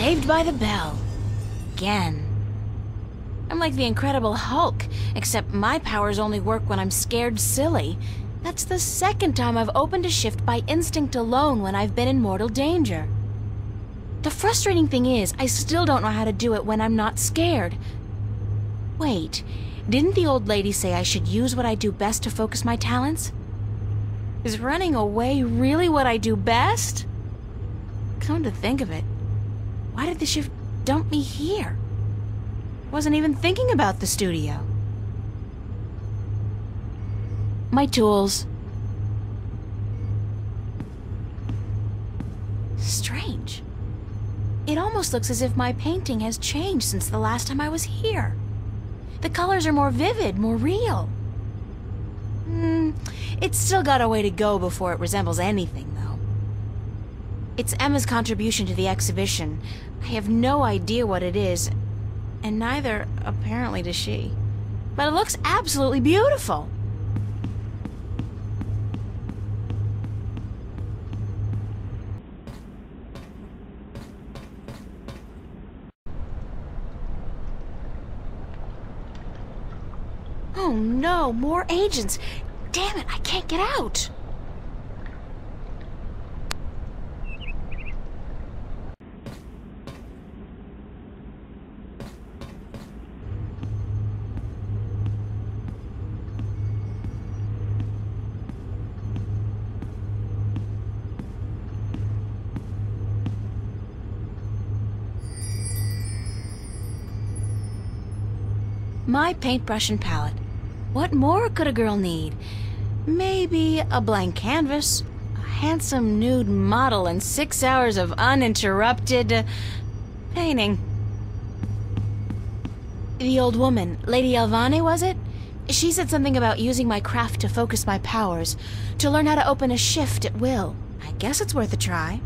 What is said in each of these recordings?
Saved by the bell. Again. I'm like the Incredible Hulk, except my powers only work when I'm scared silly. That's the second time I've opened a shift by instinct alone when I've been in mortal danger. The frustrating thing is, I still don't know how to do it when I'm not scared. Wait, didn't the old lady say I should use what I do best to focus my talents? Is running away really what I do best? Come to think of it, why did the shift dump me here? Wasn't even thinking about the studio. My tools. Strange. It almost looks as if my painting has changed since the last time I was here. The colors are more vivid, more real. It's still got a way to go before it resembles anything, though. It's Emma's contribution to the exhibition. I have no idea what it is, and neither, apparently, does she. But it looks absolutely beautiful. Oh no, more agents! Damn it, I can't get out! My paintbrush and palette. What more could a girl need? Maybe a blank canvas, a handsome nude model, and 6 hours of uninterrupted painting. The old woman, Lady Alvane, was it? She said something about using my craft to focus my powers, to learn how to open a shift at will. I guess it's worth a try.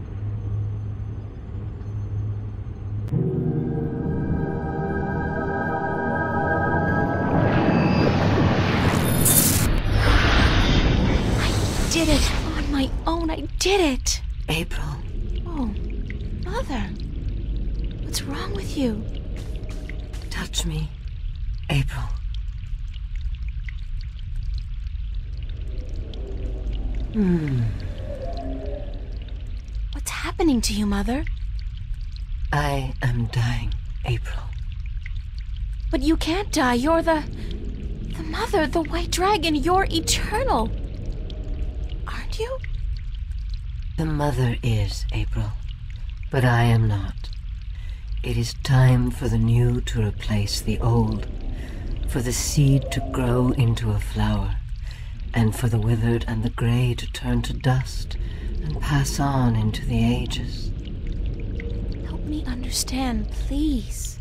I did it! On my own, I did it! April. Oh, Mother. What's wrong with you? Touch me, April. What's happening to you, Mother? I am dying, April. But you can't die. You're the Mother, the White Dragon. You're eternal. Aren't you? The Mother is, April, but I am not. It is time for the new to replace the old, for the seed to grow into a flower, and for the withered and the gray to turn to dust and pass on into the ages. Help me understand, please.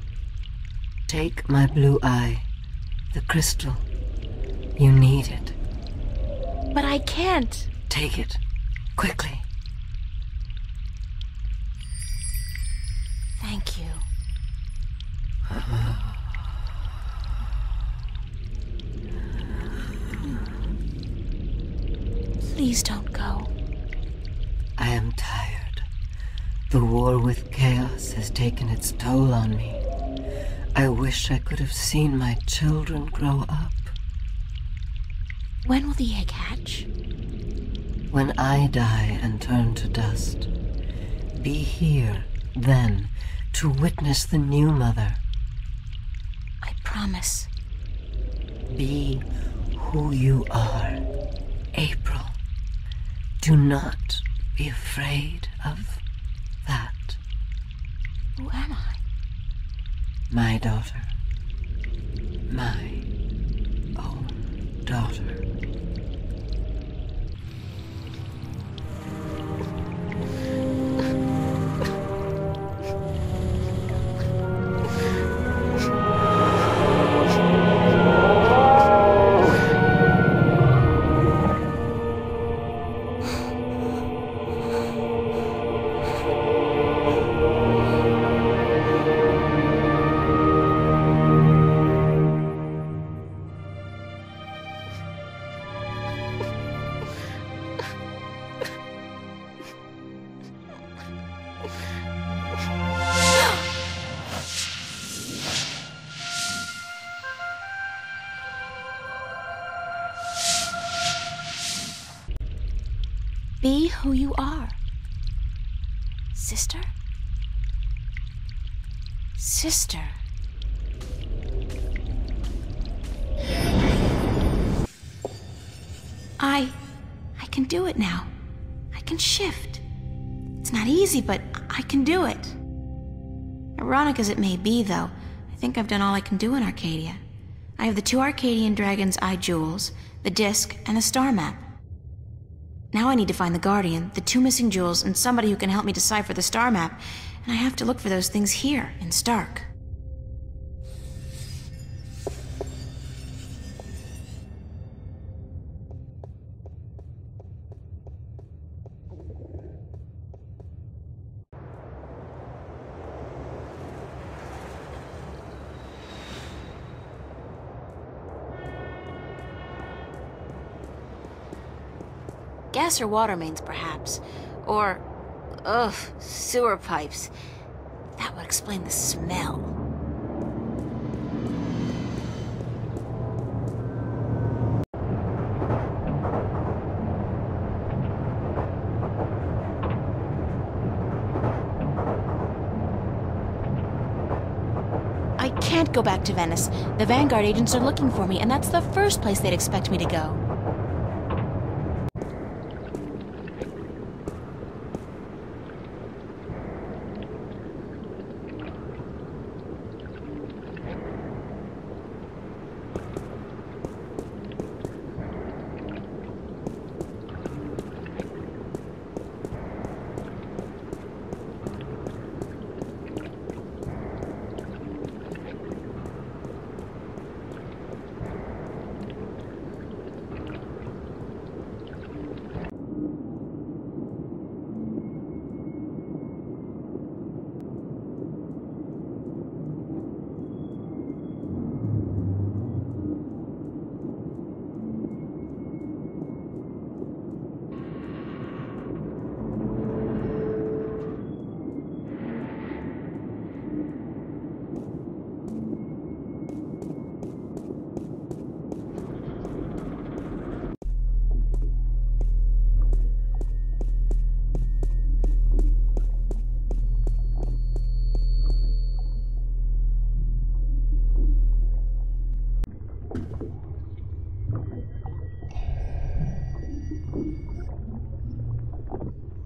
Take my blue eye, the crystal. You need it. But I can't. Take it, quickly. Thank you. Please don't go. I am tired. The war with chaos has taken its toll on me. I wish I could have seen my children grow up. When will the egg hatch? When I die and turn to dust, be here then to witness the new mother. I promise. Be who you are, April. Do not be afraid of that. Who am I? My daughter. My own daughter. Be who you are. Sister? Sister. I can do it now. I can shift. It's not easy, but I can do it. Ironic as it may be, though, I think I've done all I can do in Arcadia. I have the 2 Arcadian Dragon's Eye jewels, the disc, and the star map. Now I need to find the Guardian, the 2 missing jewels, and somebody who can help me decipher the star map, and I have to look for those things here, in Stark. Gas or water mains, perhaps. Or, sewer pipes. That would explain the smell. I can't go back to Venice. The Vanguard agents are looking for me, and that's the first place they'd expect me to go.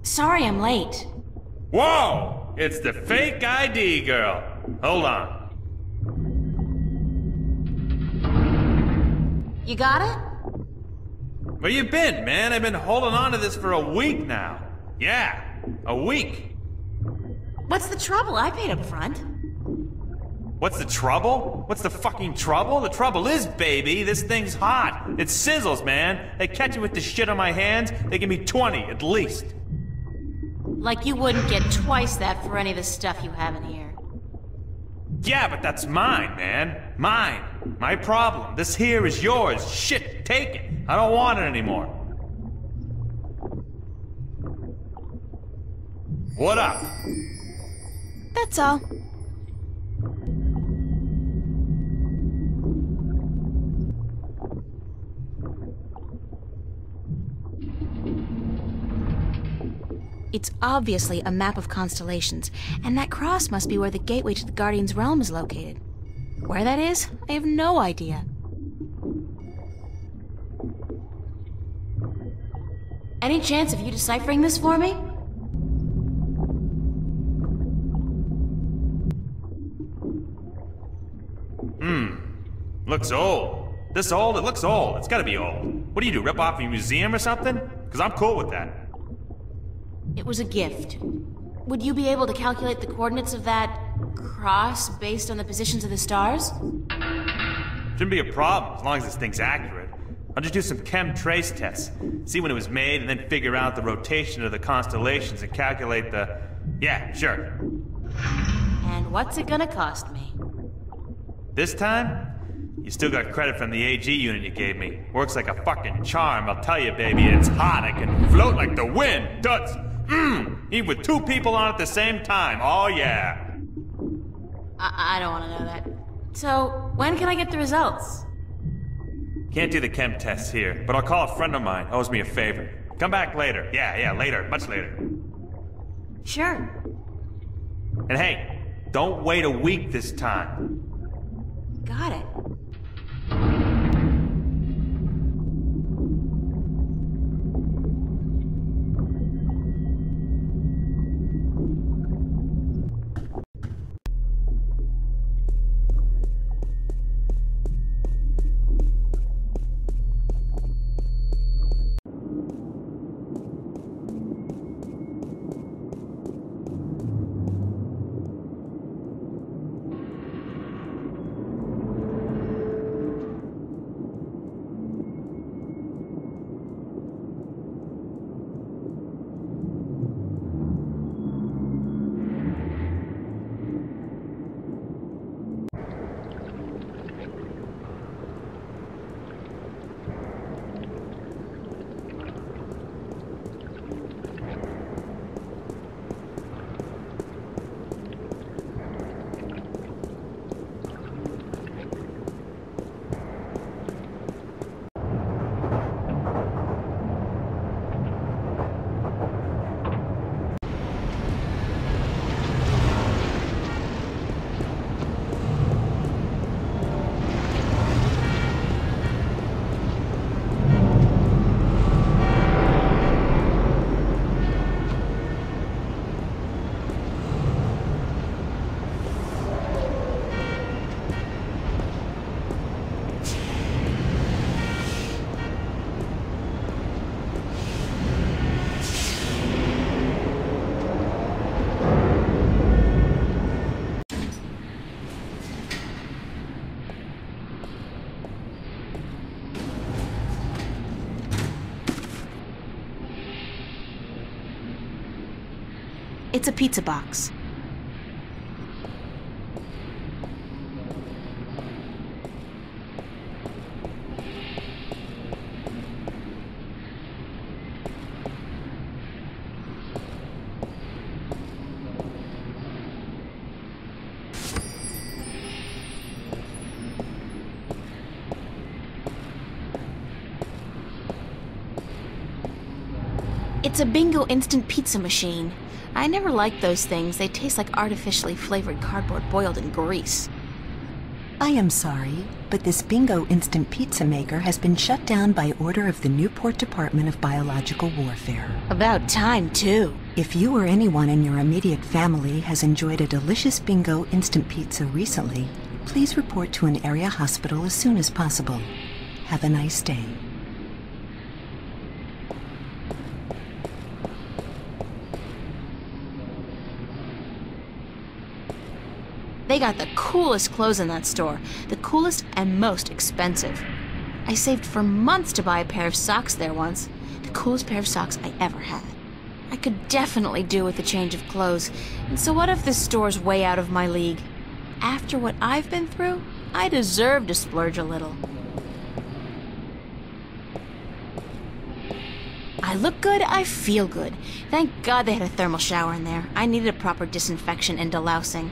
Sorry I'm late. Whoa! It's the fake ID girl. Hold on. You got it? Where you been, man? I've been holding on to this for a week now. Yeah, a week. What's the trouble? I paid up front. What's the trouble? What's the fucking trouble? The trouble is, baby, this thing's hot. It sizzles, man. They catch me with the shit on my hands, they give me 20 at least. Like you wouldn't get twice that for any of the stuff you have in here. Yeah, but that's mine, man. Mine. My problem. This here is yours. Shit, take it. I don't want it anymore. What up? That's all. It's obviously a map of constellations, and that cross must be where the gateway to the Guardian's realm is located. Where that is, I have no idea. Any chance of you deciphering this for me? Looks old. This old? It looks old. It's gotta be old. What do you do, rip off a museum or something? Because I'm cool with that. It was a gift. Would you be able to calculate the coordinates of that cross based on the positions of the stars? Shouldn't be a problem, as long as this thing's accurate. I'll just do some chem trace tests, see when it was made, and then figure out the rotation of the constellations and calculate the... Yeah, sure. And what's it gonna cost me? This time, you still got credit from the AG unit you gave me. Works like a fucking charm, I'll tell you, baby. It's hot, I can float like the wind. Duds! Even with 2 people on at the same time, oh yeah. I don't want to know that. So, when can I get the results? Can't do the chem tests here, but I'll call a friend of mine, owes me a favor. Come back later. Yeah, later. Much later. Sure. And hey, don't wait a week this time. Got it. It's a pizza box. It's a Bingo instant pizza machine. I never liked those things. They taste like artificially flavored cardboard boiled in grease. I am sorry, but this Bingo instant pizza maker has been shut down by order of the Newport Department of Biological Warfare. About time, too. If you or anyone in your immediate family has enjoyed a delicious Bingo instant pizza recently, please report to an area hospital as soon as possible. Have a nice day. They got the coolest clothes in that store, the coolest and most expensive. I saved for months to buy a pair of socks there once, the coolest pair of socks I ever had. I could definitely do with a change of clothes, and so what if this store's way out of my league? After what I've been through, I deserve to splurge a little. I look good, I feel good. Thank God they had a thermal shower in there. I needed a proper disinfection and delousing.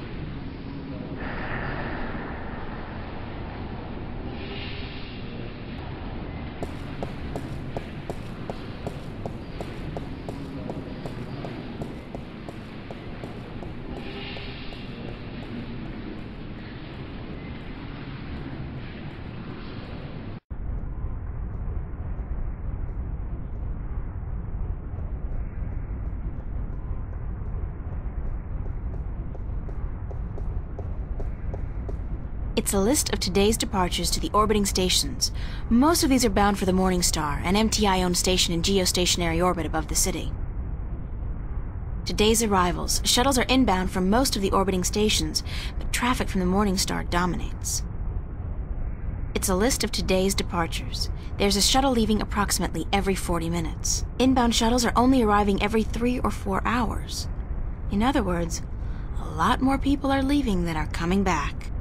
It's a list of today's departures to the orbiting stations. Most of these are bound for the Morningstar, an MTI-owned station in geostationary orbit above the city. Today's arrivals. Shuttles are inbound from most of the orbiting stations, but traffic from the Morningstar dominates. It's a list of today's departures. There's a shuttle leaving approximately every 40 minutes. Inbound shuttles are only arriving every 3 or 4 hours. In other words, a lot more people are leaving than are coming back.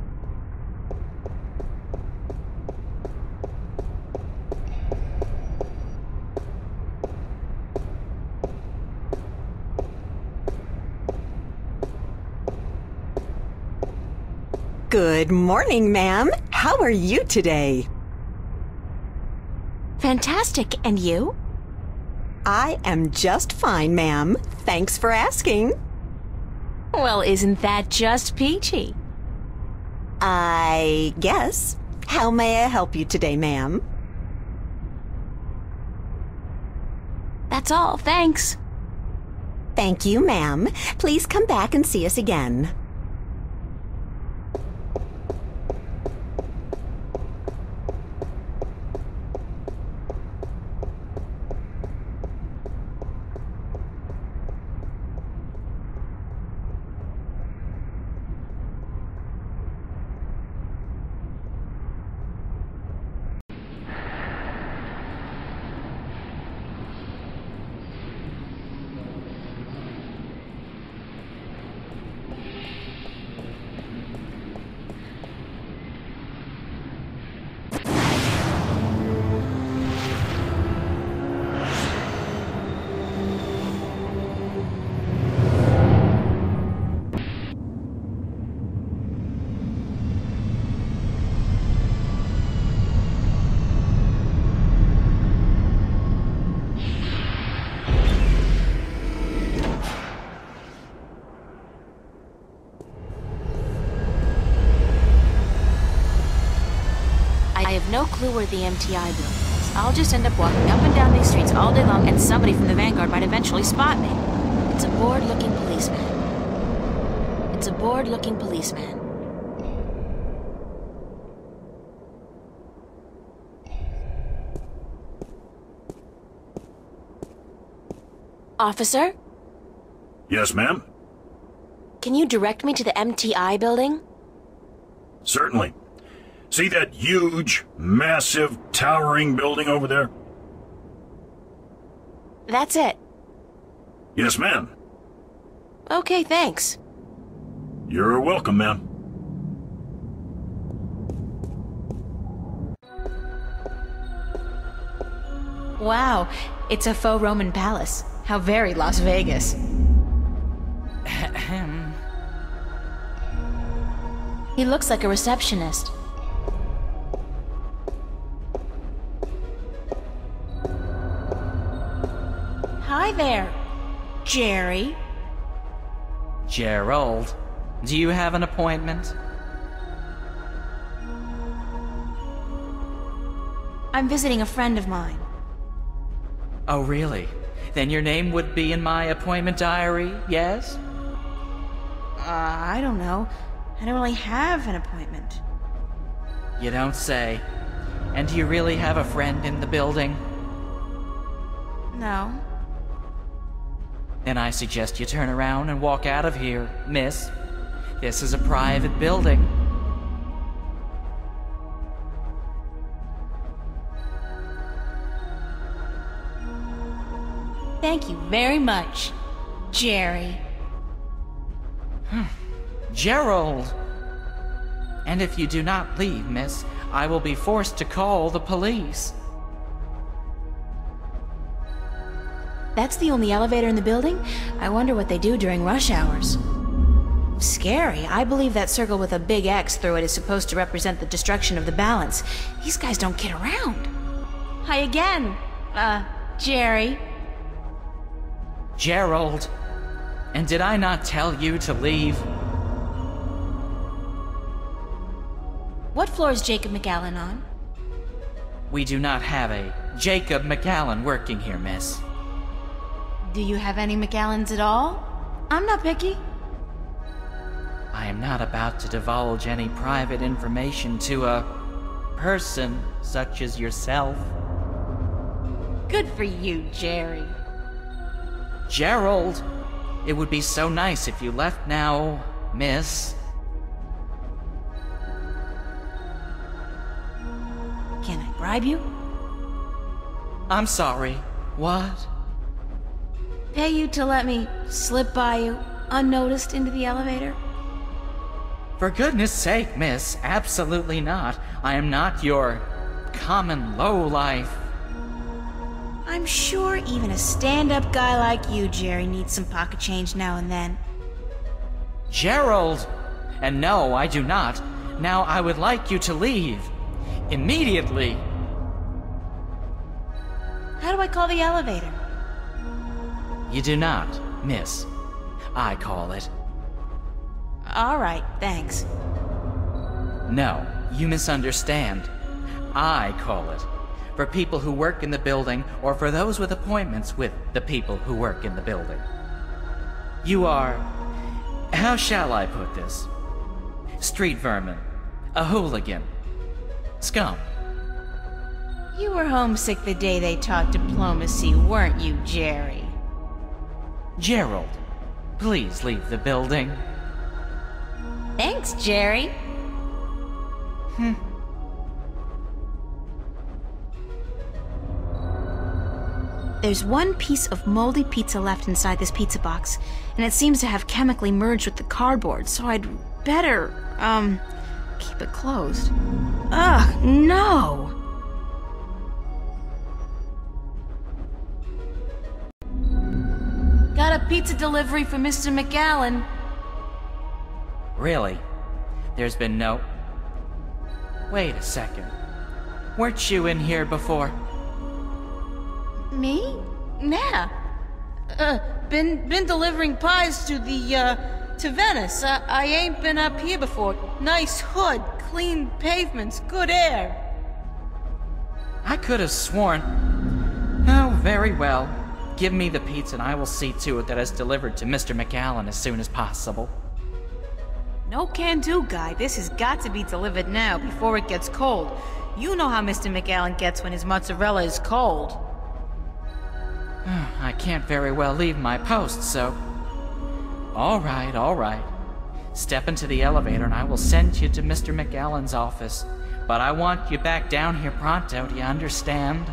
Good morning, ma'am. How are you today? Fantastic, and you? I am just fine, ma'am. Thanks for asking. Well, isn't that just peachy? I guess. How may I help you today, ma'am? That's all, thanks. Thank you, ma'am. Please come back and see us again. I have no clue where the MTI building is. I'll just end up walking up and down these streets all day long, and somebody from the Vanguard might eventually spot me. It's a bored-looking policeman. It's a bored-looking policeman. Officer? Yes, ma'am? Can you direct me to the MTI building? Certainly. See that huge, massive, towering building over there? That's it. Yes, ma'am. Okay, thanks. You're welcome, ma'am. Wow, it's a faux Roman palace. How very Las Vegas. He looks like a receptionist. Hi there, Jerry. Gerald, do you have an appointment? I'm visiting a friend of mine. Oh, really? Then your name would be in my appointment diary, yes? I don't know. I don't really have an appointment. You don't say. And do you really have a friend in the building? No. Then I suggest you turn around and walk out of here, miss. This is a private building. Thank you very much, Jerry. Gerald! And if you do not leave, miss, I will be forced to call the police. That's the only elevator in the building? I wonder what they do during rush hours. Scary. I believe that circle with a big X through it is supposed to represent the destruction of the balance. These guys don't get around. Hi again, Jerry. Gerald! And did I not tell you to leave? What floor is Jacob McAllen on? We do not have a Jacob McAllen working here, miss. Do you have any McAllens at all? I'm not picky. I am not about to divulge any private information to a person such as yourself. Good for you, Jerry. Gerald! It would be so nice if you left now, miss. Can I bribe you? I'm sorry. What? Pay you to let me slip by you, unnoticed, into the elevator? For goodness sake, miss, absolutely not. I am not your common lowlife. I'm sure even a stand-up guy like you, Jerry, needs some pocket change now and then. Gerald! And no, I do not. Now I would like you to leave. Immediately. How do I call the elevator? You do not, miss. I call it. All right, thanks. No, you misunderstand. I call it. For people who work in the building, or for those with appointments with the people who work in the building. You are... how shall I put this? Street vermin. A hooligan. Scum. You were homesick the day they taught diplomacy, weren't you, Jerry? Gerald, please leave the building. Thanks, Jerry. There's one piece of moldy pizza left inside this pizza box, and it seems to have chemically merged with the cardboard, so I'd better, keep it closed. Ugh, no! Got a pizza delivery for Mr. McAllen. Really? There's been no... Wait a second. Weren't you in here before? Me? Nah. Been delivering pies to to Venice. I ain't been up here before. Nice hood, clean pavements, good air. I could have sworn... Oh, very well. Give me the pizza and I will see to it that it's delivered to Mr. McAllen as soon as possible. No can-do, guy. This has got to be delivered now, before it gets cold. You know how Mr. McAllen gets when his mozzarella is cold. I can't very well leave my post, so... All right. Step into the elevator and I will send you to Mr. McAllen's office. But I want you back down here pronto, do you understand?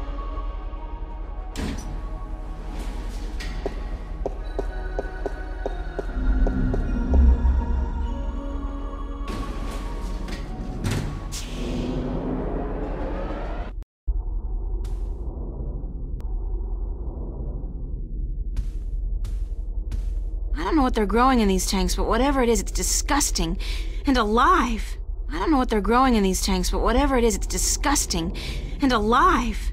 I don't know what they're growing in these tanks, but whatever it is, it's disgusting. And alive! I don't know what they're growing in these tanks, but whatever it is, it's disgusting. And alive!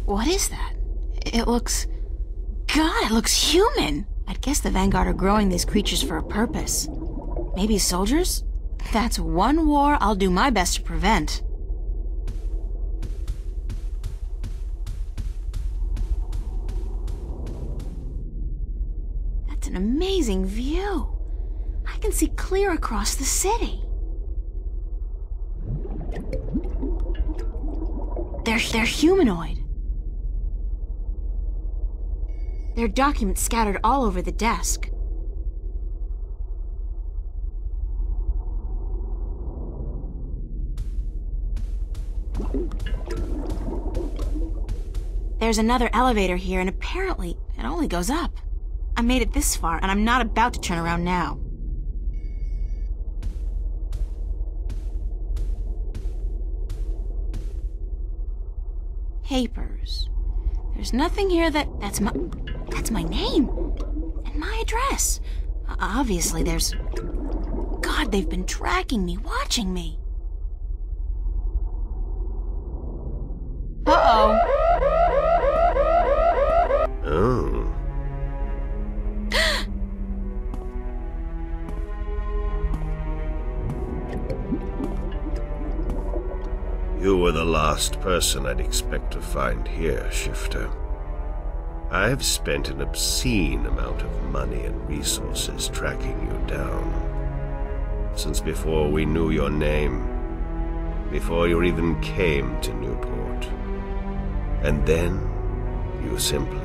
What is that? It looks... God, it looks human! I'd guess the Vanguard are growing these creatures for a purpose. Maybe soldiers? That's one war I'll do my best to prevent. That's an amazing view. I can see clear across the city. They're humanoid. There are documents scattered all over the desk. There's another elevator here, and apparently it only goes up. I made it this far, and I'm not about to turn around now. Papers. There's nothing here that's my name. And my address. Obviously there's... God, they've been tracking me, watching me. Uh-oh. Oh. You were the last person I'd expect to find here, Shifter. I've spent an obscene amount of money and resources tracking you down. Since before we knew your name, before you even came to Newport. And then you simply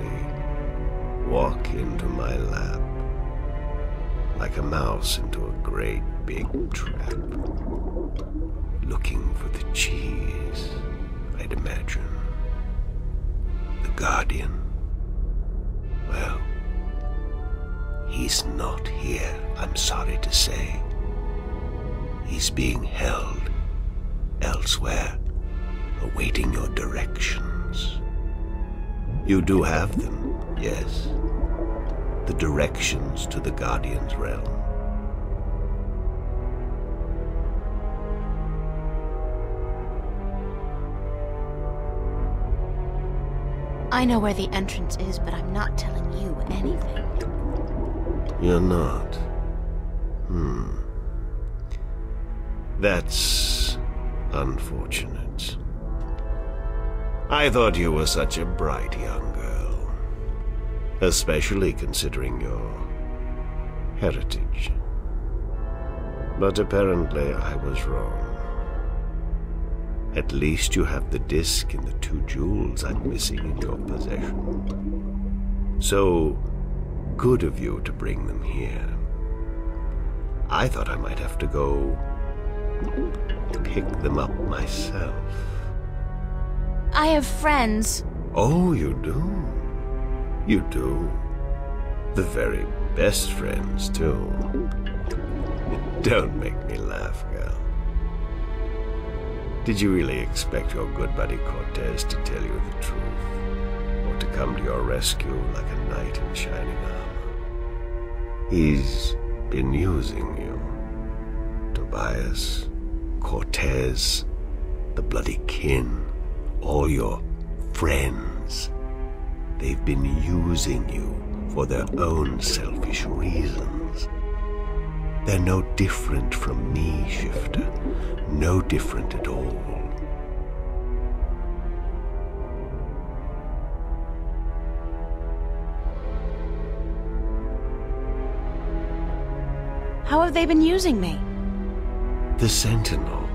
walk into my lap, like a mouse into a great big trap. Looking for the cheese, I'd imagine. The Guardian. Well, he's not here, I'm sorry to say. He's being held elsewhere, awaiting your directions. You do have them, yes. The directions to the Guardian's realm. I know where the entrance is, but I'm not telling you anything. You're not. That's unfortunate. I thought you were such a bright young girl, especially considering your heritage. But apparently I was wrong. At least you have the disc and the 2 jewels I'm missing in your possession. So good of you to bring them here. I thought I might have to go pick them up myself. I have friends. Oh, you do? You do? The very best friends, too. Don't make me laugh, girl. Did you really expect your good buddy Cortez to tell you the truth? Or to come to your rescue like a knight in shining armor? He's been using you. Tobias, Cortez, the bloody kin, all your friends. They've been using you for their own selfish reasons. They're no different from me, Shifter. No different at all. How have they been using me? The Sentinel.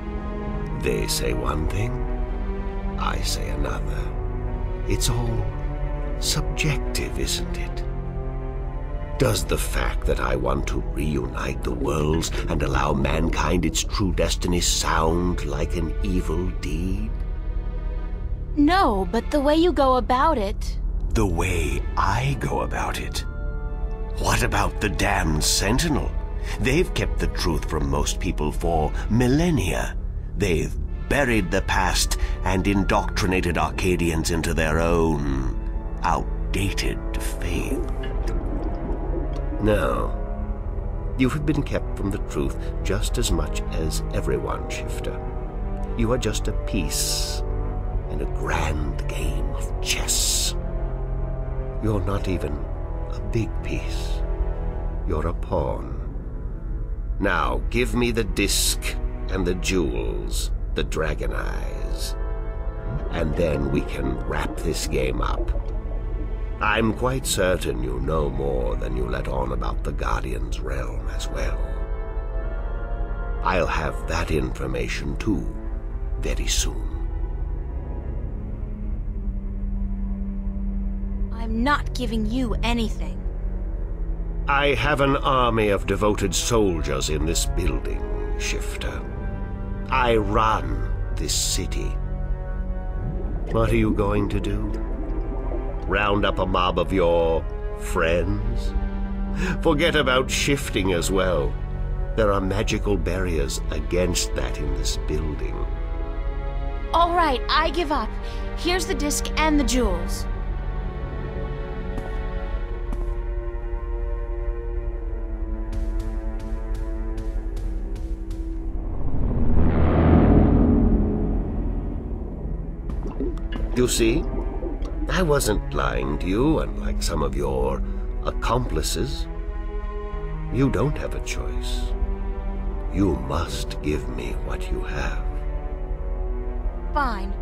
They say one thing, I say another. It's all subjective, isn't it? Does the fact that I want to reunite the worlds and allow mankind its true destiny sound like an evil deed? No, but the way you go about it... The way I go about it? What about the damned Sentinel? They've kept the truth from most people for millennia. They've buried the past and indoctrinated Arcadians into their own outdated faith. No. You have been kept from the truth just as much as everyone, Shifter. You are just a piece in a grand game of chess. You're not even a big piece. You're a pawn. Now, give me the disc and the jewels, the dragon eyes, and then we can wrap this game up. I'm quite certain you know more than you let on about the Guardian's realm as well. I'll have that information too, very soon. I'm not giving you anything. I have an army of devoted soldiers in this building, Shifter. I run this city. What are you going to do? Round up a mob of your friends? Forget about shifting as well. There are magical barriers against that in this building. All right, I give up. Here's the disc and the jewels. You see? I wasn't lying to you, unlike some of your accomplices. You don't have a choice. You must give me what you have. Fine.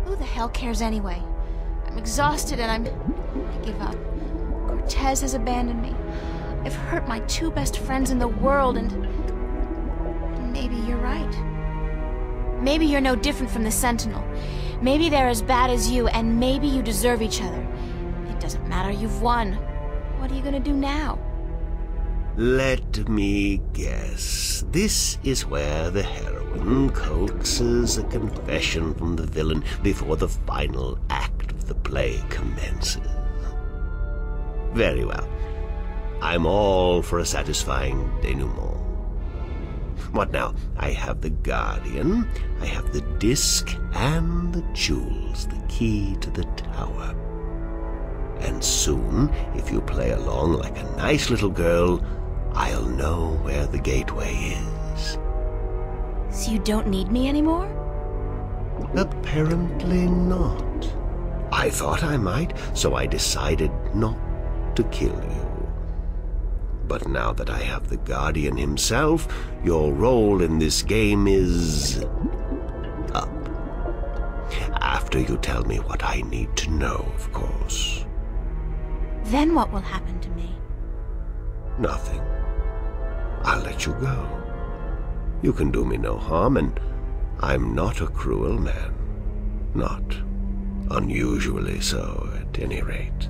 Who the hell cares anyway? I'm exhausted and I give up. Cortez has abandoned me. I've hurt my 2 best friends in the world and maybe you're right. Maybe you're no different from the Sentinel. Maybe they're as bad as you, and maybe you deserve each other. It doesn't matter, you've won. What are you gonna do now? Let me guess. This is where the heroine coaxes a confession from the villain before the final act of the play commences. Very well. I'm all for a satisfying denouement. What now? I have the Guardian, I have the disc, and the jewels, the key to the tower. And soon, if you play along like a nice little girl, I'll know where the gateway is. So you don't need me anymore? Apparently not. I thought I might, so I decided not to kill you. But now that I have the Guardian himself, your role in this game is up. After you tell me what I need to know, of course. Then what will happen to me? Nothing. I'll let you go. You can do me no harm, and I'm not a cruel man. Not unusually so, at any rate.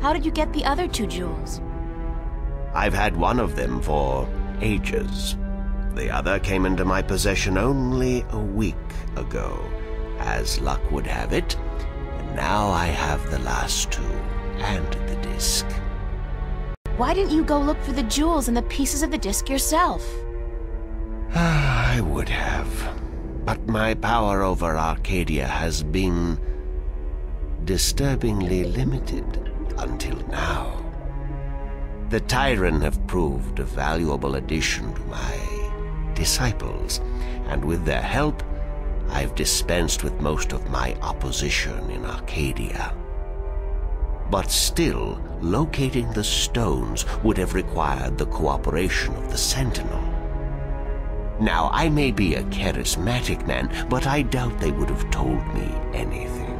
How did you get the other 2 jewels? I've had one of them for ages. The other came into my possession only a week ago, as luck would have it, and now I have the last 2 and the disc. Why didn't you go look for the jewels and the pieces of the disc yourself? I would have, but my power over Arcadia has been disturbingly limited until now. The Tyrant have proved a valuable addition to my disciples, and with their help, I've dispensed with most of my opposition in Arcadia. But still, locating the stones would have required the cooperation of the Sentinel. Now, I may be a charismatic man, but I doubt they would have told me anything.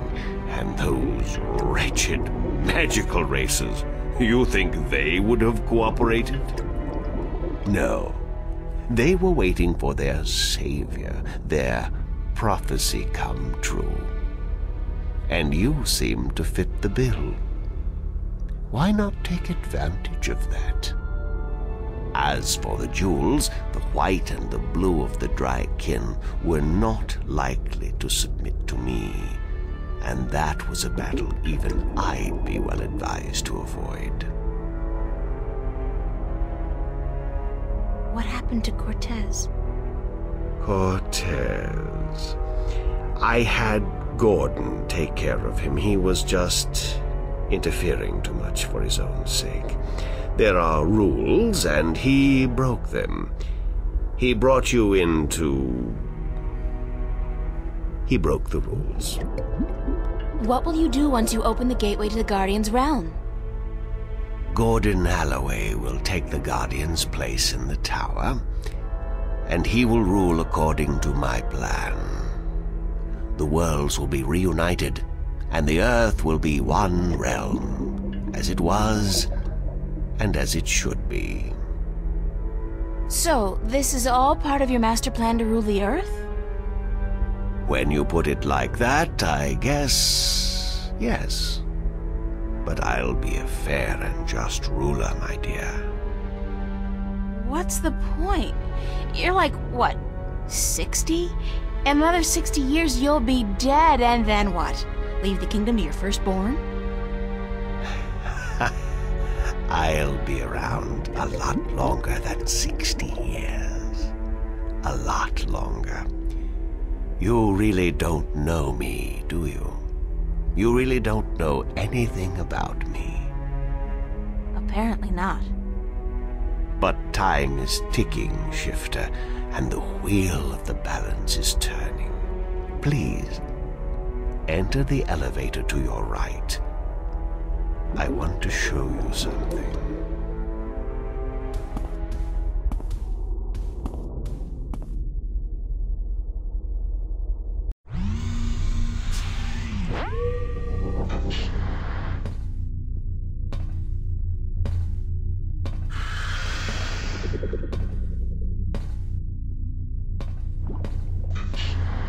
And those wretched magical races, you think they would have cooperated? No. They were waiting for their savior, their prophecy come true. And you seem to fit the bill. Why not take advantage of that? As for the jewels, the white and the blue of the Drykin were not likely to submit to me, and that was a battle even I'd be well advised to avoid. What happened to Cortez? Cortez. I had Gordon take care of him. He was just interfering too much for his own sake. There are rules, and he broke them. He brought you into... He broke the rules. What will you do once you open the gateway to the Guardian's realm? Gordon Alloway will take the Guardian's place in the tower, and he will rule according to my plan. The worlds will be reunited, and the Earth will be one realm, as it was, and as it should be. So, this is all part of your master plan to rule the Earth? When you put it like that, I guess... yes. But I'll be a fair and just ruler, my dear. What's the point? You're like, what, 60? In another 60 years you'll be dead, and then what? Leave the kingdom to your firstborn? I'll be around a lot longer than 60 years. A lot longer. You really don't know me, do you? You really don't know anything about me. Apparently not. But time is ticking, Shifter, and the wheel of the balance is turning. Please, enter the elevator to your right. I want to show you something.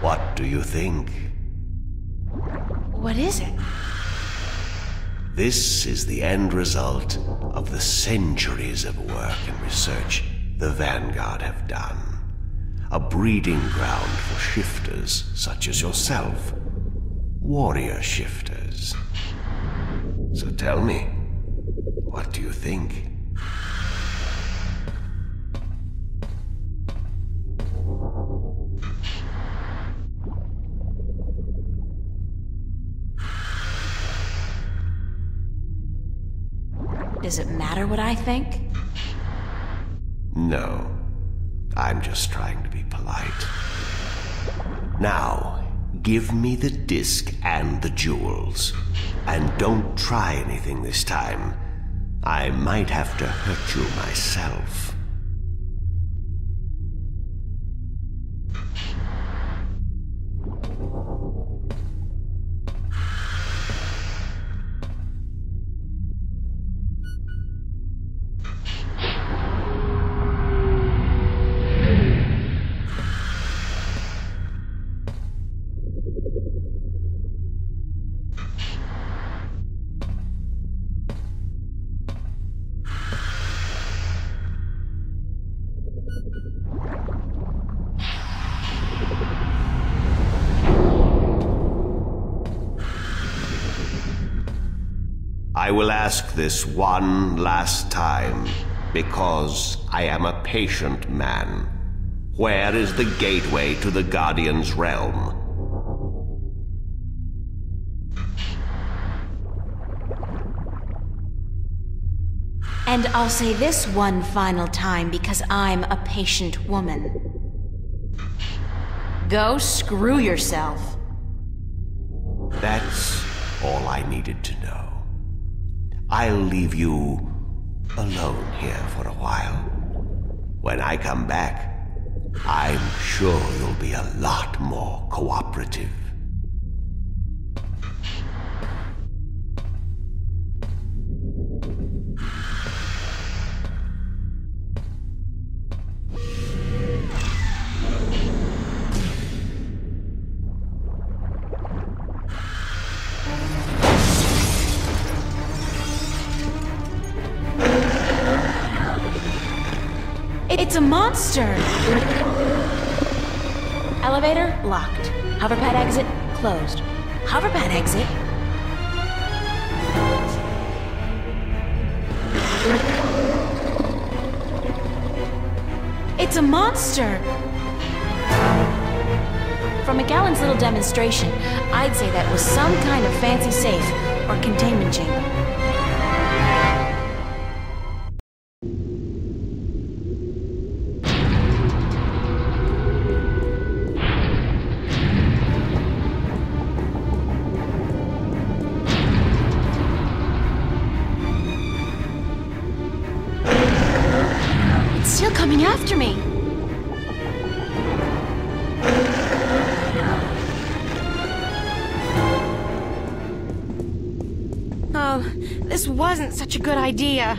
What do you think? What is it? This is the end result of the centuries of work and research the Vanguard have done. A breeding ground for shifters such as yourself. Warrior shifters. So tell me, what do you think? Does it matter what I think? No. I'm just trying to be polite. Now, give me the disc and the jewels. And don't try anything this time. I might have to hurt you myself. I will ask this one last time, because I am a patient man. Where is the gateway to the Guardian's realm? And I'll say this one final time because I'm a patient woman. Go screw yourself. That's all I needed to know. I'll leave you alone here for a while. When I come back, I'm sure you'll be a lot more cooperative. It's a monster! Elevator locked. Hoverpad exit closed. Hoverpad exit? It's a monster! From McGowan's little demonstration, I'd say that was some kind of fancy safe or containment chamber. Still coming after me. Oh, this wasn't such a good idea.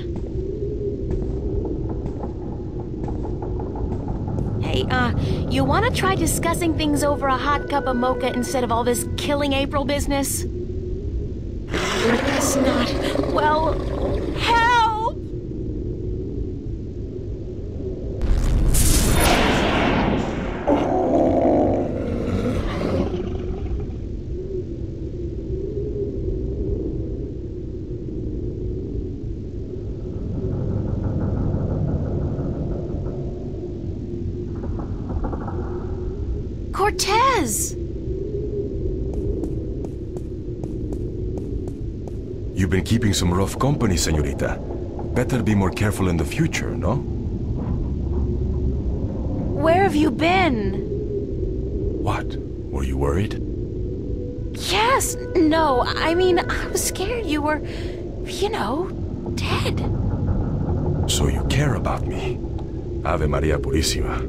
Hey, you wanna try discussing things over a hot cup of mocha instead of all this killing April business? It's not... well... help! Cortez! You've been keeping some rough company, señorita. Better be more careful in the future, no? Where have you been? What? Were you worried? Yes, no, I mean, I was scared you were, you know, dead. So you care about me. Ave Maria Purissima.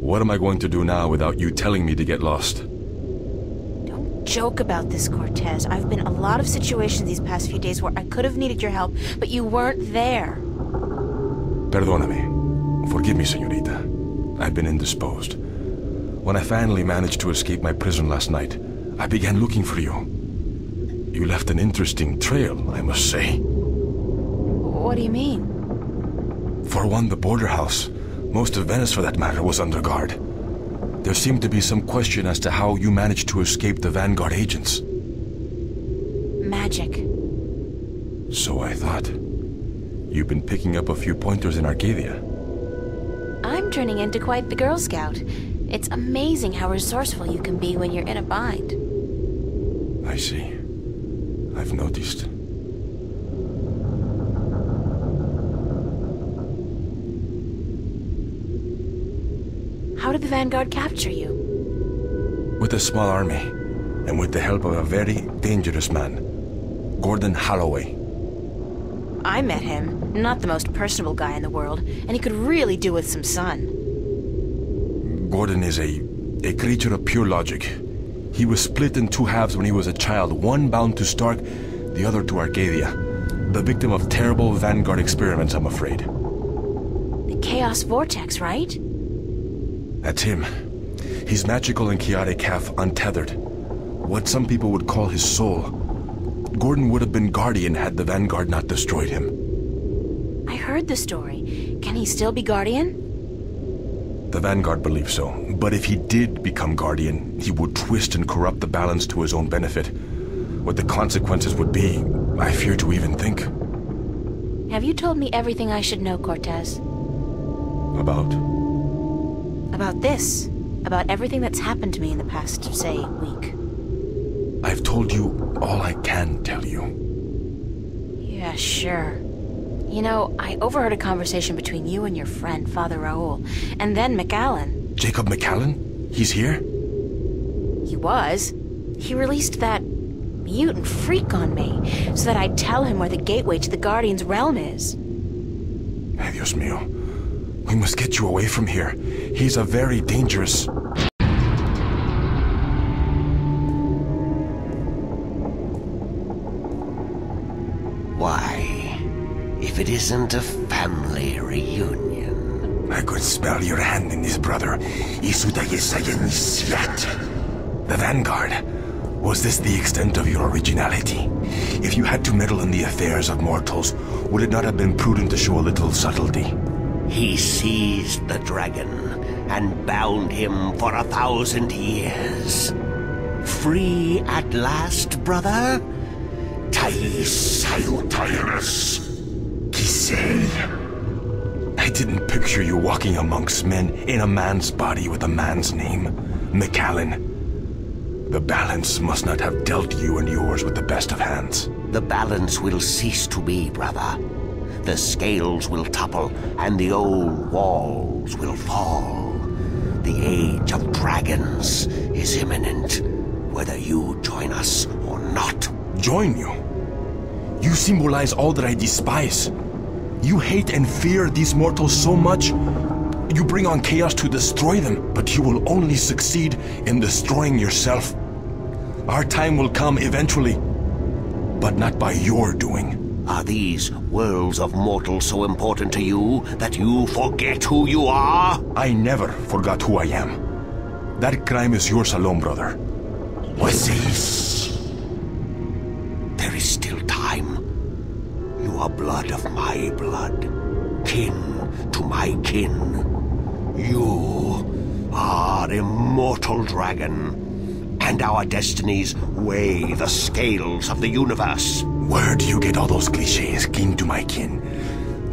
What am I going to do now without you telling me to get lost? Don't joke about this, Cortez. I've been in a lot of situations these past few days where I could have needed your help, but you weren't there. Perdóname. Forgive me, señorita. I've been indisposed. When I finally managed to escape my prison last night, I began looking for you. You left an interesting trail, I must say. What do you mean? For one, the border house, most of Venice for that matter, was under guard. There seemed to be some question as to how you managed to escape the Vanguard agents. Magic. So I thought. You've been picking up a few pointers in Arcadia. I'm turning into quite the Girl Scout. It's amazing how resourceful you can be when you're in a bind. I see. I've noticed. the Vanguard capture you? With a small army, and with the help of a very dangerous man, Gordon Holloway. I met him. Not the most personable guy in the world, and he could really do with some sun. Gordon is a creature of pure logic. He was split in two halves when he was a child, one bound to Stark, the other to Arcadia. The victim of terrible Vanguard experiments, I'm afraid. The Chaos Vortex, right? That's him. He's magical and chaotic, half untethered. What some people would call his soul. Gordon would have been Guardian had the Vanguard not destroyed him. I heard the story. Can he still be Guardian? The Vanguard believes so, but if he did become Guardian, he would twist and corrupt the balance to his own benefit. What the consequences would be, I fear to even think. Have you told me everything I should know, Cortez? About? About this. About everything that's happened to me in the past, say, week. I've told you all I can tell you. Yeah, sure. You know, I overheard a conversation between you and your friend, Father Raoul, and then McAllen. Jacob McAllen? He's here? He was. He released that mutant freak on me, so that I'd tell him where the gateway to the Guardian's realm is. Ay, Dios mío. We must get you away from here. He's a very dangerous... Why, if it isn't a family reunion. I could smell your hand in this, brother. The Vanguard. Was this the extent of your originality? If you had to meddle in the affairs of mortals, would it not have been prudent to show a little subtlety? He seized the dragon and bound him for 1,000 years. Free at last, brother? I didn't picture you walking amongst men in a man's body with a man's name. McAllen. The balance must not have dealt you and yours with the best of hands. The balance will cease to be, brother. The scales will topple, and the old walls will fall. The age of dragons is imminent, whether you join us or not. Join you? You symbolize all that I despise. You hate and fear these mortals so much, you bring on chaos to destroy them, but you will only succeed in destroying yourself. Our time will come eventually, but not by your doing. Are these worlds of mortals so important to you that you forget who you are? I never forgot who I am. That crime is yours alone, brother. What's this? There is still time. You are blood of my blood, kin to my kin. You are immortal dragon, and our destinies weigh the scales of the universe. Where do you get all those cliches, kin to my kin?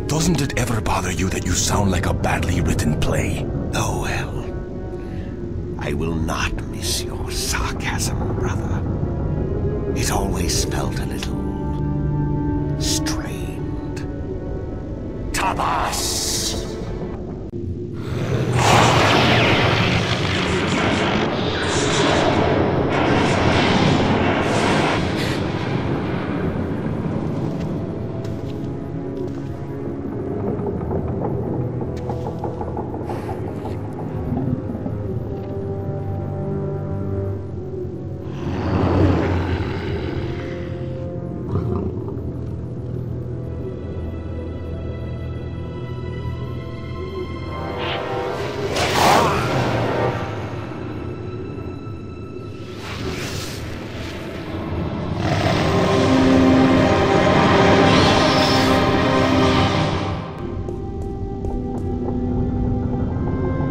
Doesn't it ever bother you that you sound like a badly written play? Oh well. I will not miss your sarcasm, brother. It always felt a little... strained. Tabas!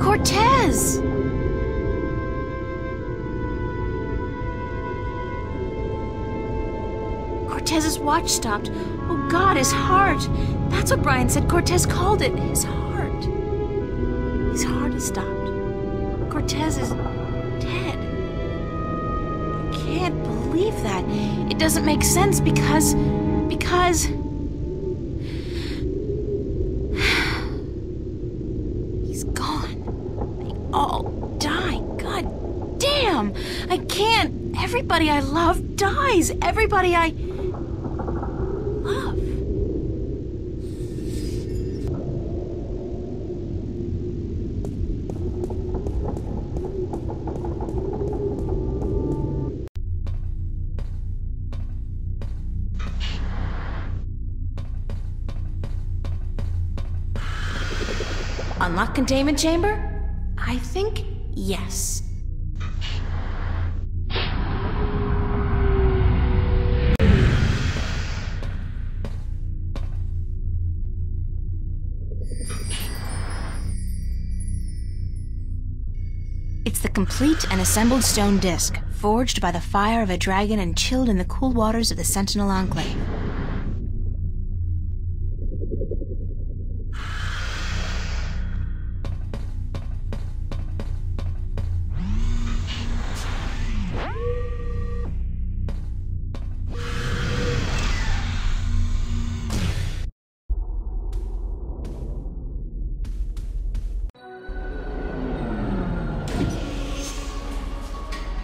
Cortez! Cortez's watch stopped. Oh God, his heart! That's what Brian said Cortez called it. His heart. His heart has stopped. Cortez is dead. I can't believe that. It doesn't make sense because... He's gone. They all Everybody I love dies. Everybody I love. Unlock containment chamber? I think yes. It's the complete and assembled stone disc, forged by the fire of a dragon and chilled in the cool waters of the Sentinel Enclave.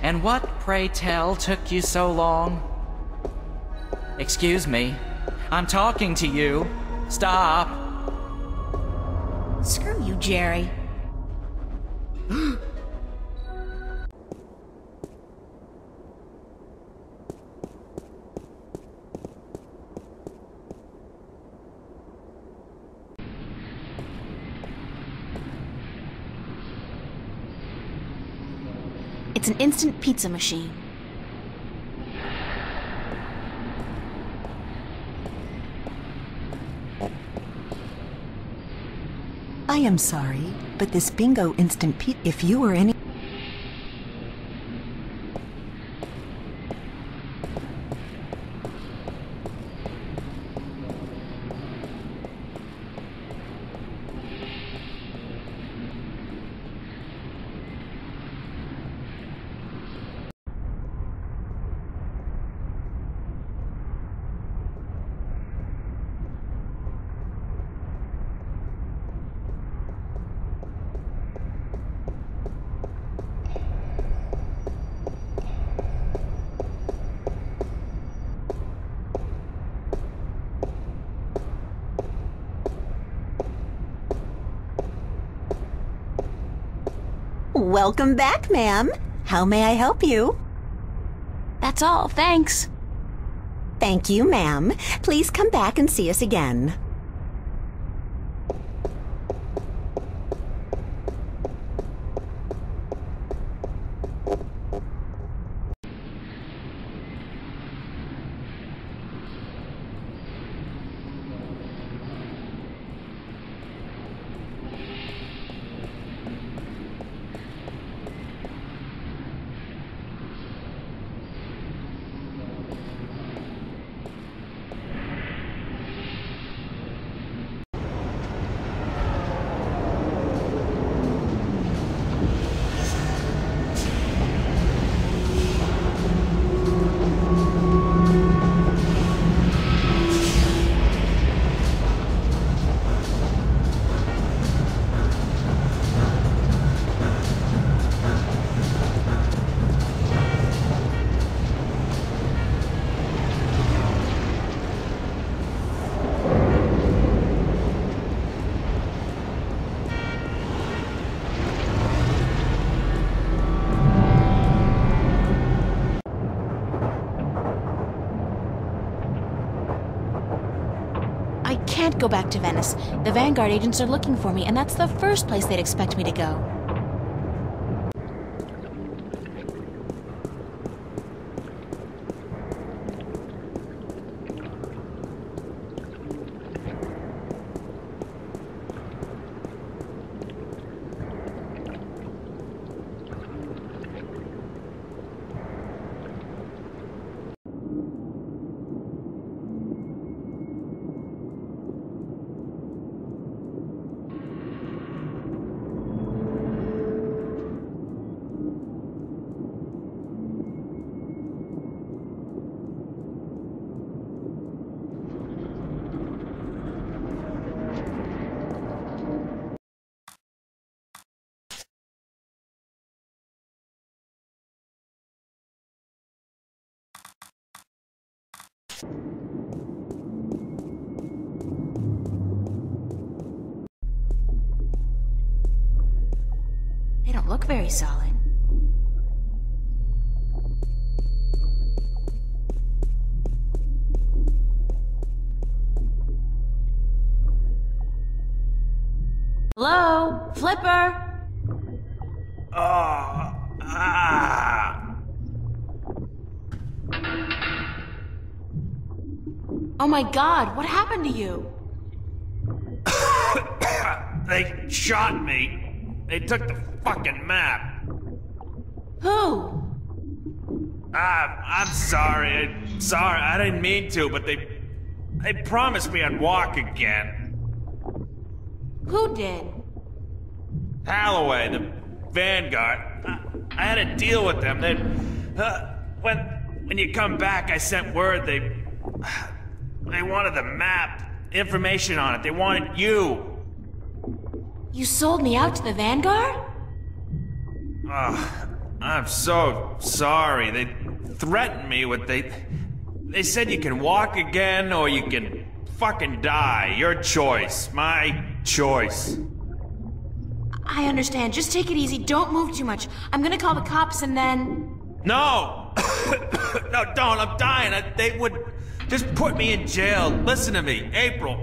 And what, pray tell, took you so long? Excuse me. I'm talking to you. Stop. Screw you, Jerry. It's an instant pizza machine. I am sorry, but this Bingo instant pizza, if you were any... Welcome back, ma'am. How may I help you? That's all, thanks. Thank you, ma'am. Please come back and see us again. I can't go back to Venice. The Vanguard agents are looking for me, and that's the first place they'd expect me to go. look very solid. Hello? Flipper? Oh my god, what happened to you? They shot me. They took the fucking map. Who? I'm sorry. Sorry, I didn't mean to, but they promised me I'd walk again. Who did? Halloway, the Vanguard. I had a deal with them. They, when you come back, I sent word they wanted the map, information on it. They wanted you. You sold me out to the Vanguard? I'm so sorry. They threatened me with they said you can walk again or you can fucking die. Your choice. My choice. I understand. Just take it easy. Don't move too much. I'm gonna call the cops and then... No! No, don't. I'm dying. They would just put me in jail. Listen to me. April.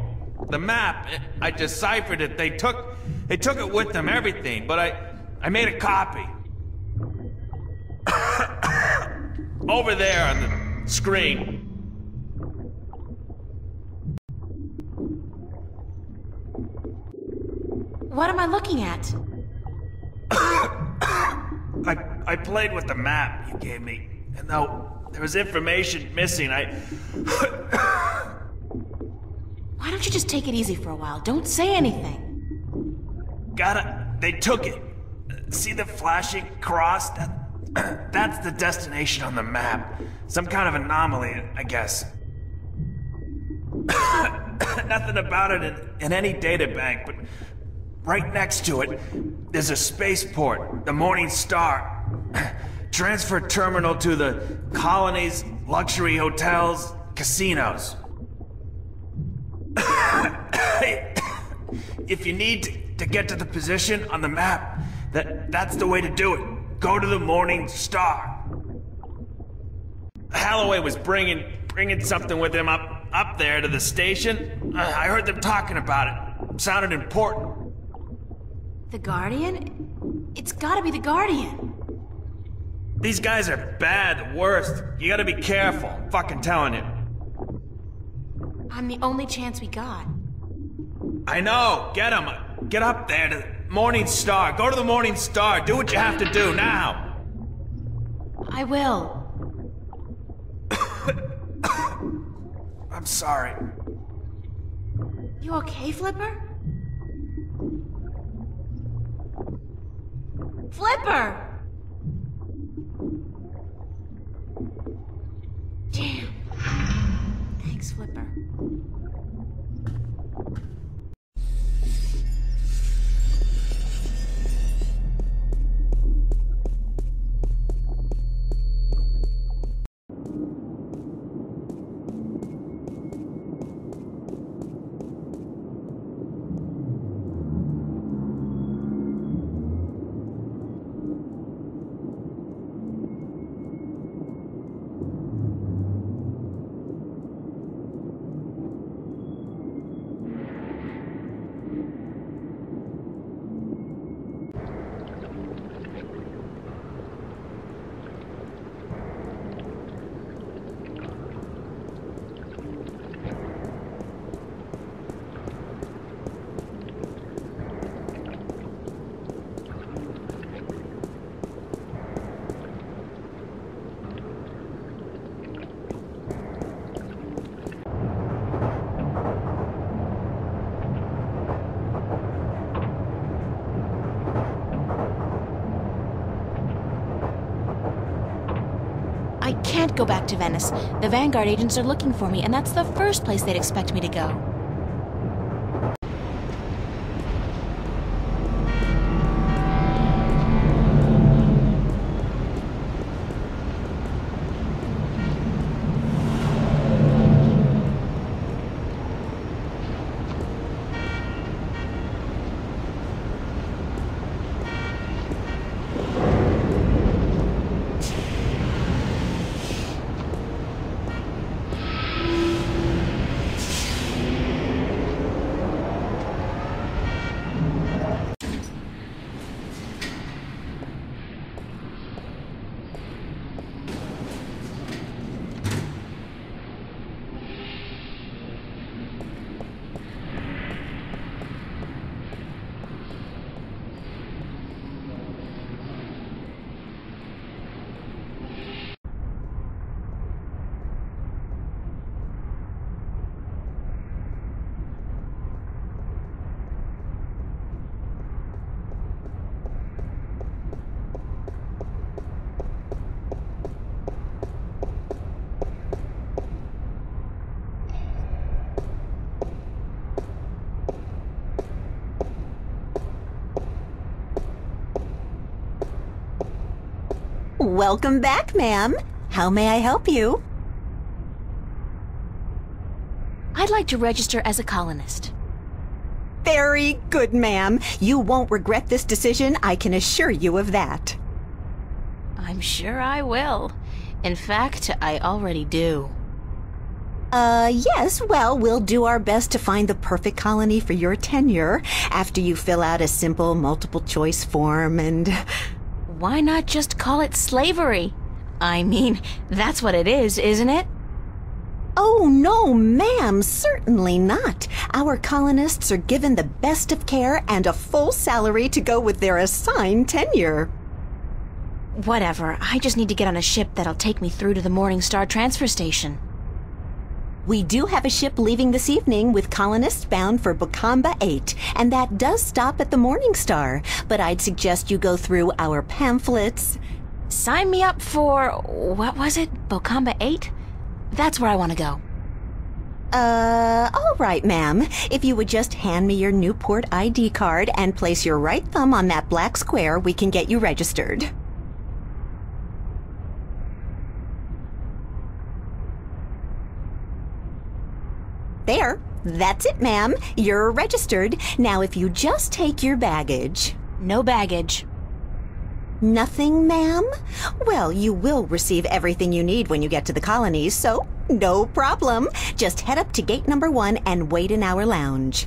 The map. I deciphered it. They took it with them, everything. But I made a copy. Over there on the screen. What am I looking at? I played with the map you gave me, and though there was information missing, Why don't you just take it easy for a while? Don't say anything. They took it. See the flashing cross? That's the destination on the map. Some kind of anomaly, I guess. Nothing about it in any databank, but right next to it, there's a spaceport, the Morning Star. Transfer terminal to the colonies, luxury hotels, casinos. If you need to get to the position on the map, that's the way to do it. Go to the Morning Star. Halloway was bringing something with him up there to the station. I heard them talking about it. Sounded important. The Guardian? It's gotta be the Guardian. These guys are bad, the worst. You gotta be careful. I'm fucking telling you. I'm the only chance we got. I know. Get him. Get up there to the Morning Star. Go to the Morning Star. Do what you have to do now. I will. I'm sorry. You okay, Flipper? Flipper! Damn. Thanks, Flipper. I can't go back to Venice. The Vanguard agents are looking for me, and that's the first place they'd expect me to go. Welcome back, ma'am. How may I help you? I'd like to register as a colonist. Very good, ma'am. You won't regret this decision, I can assure you of that. I'm sure I will. In fact, I already do. Yes, well, we'll do our best to find the perfect colony for your tenure after you fill out a simple multiple-choice form and... Why not just call it slavery? I mean, that's what it is, isn't it? Oh, no, ma'am, certainly not. Our colonists are given the best of care and a full salary to go with their assigned tenure. Whatever, I just need to get on a ship that'll take me through to the Morningstar transfer station. We do have a ship leaving this evening with colonists bound for Bokamba 8, and that does stop at the Morningstar, but I'd suggest you go through our pamphlets. Sign me up for, what was it, Bokamba 8? That's where I want to go. All right, ma'am. If you would just hand me your Newport ID card and place your right thumb on that black square, we can get you registered. There. That's it, ma'am. You're registered. Now, if you just take your baggage... No baggage. Nothing, ma'am? Well, you will receive everything you need when you get to the colonies, so no problem. Just head up to gate number 1 and wait in our lounge.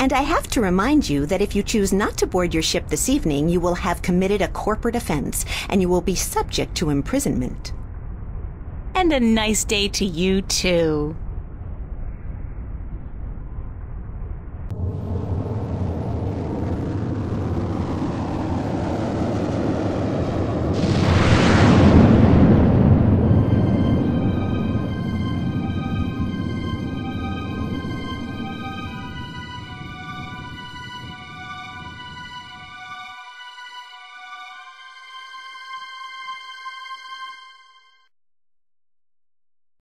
And I have to remind you that if you choose not to board your ship this evening, you will have committed a corporate offense, and you will be subject to imprisonment. And a nice day to you, too.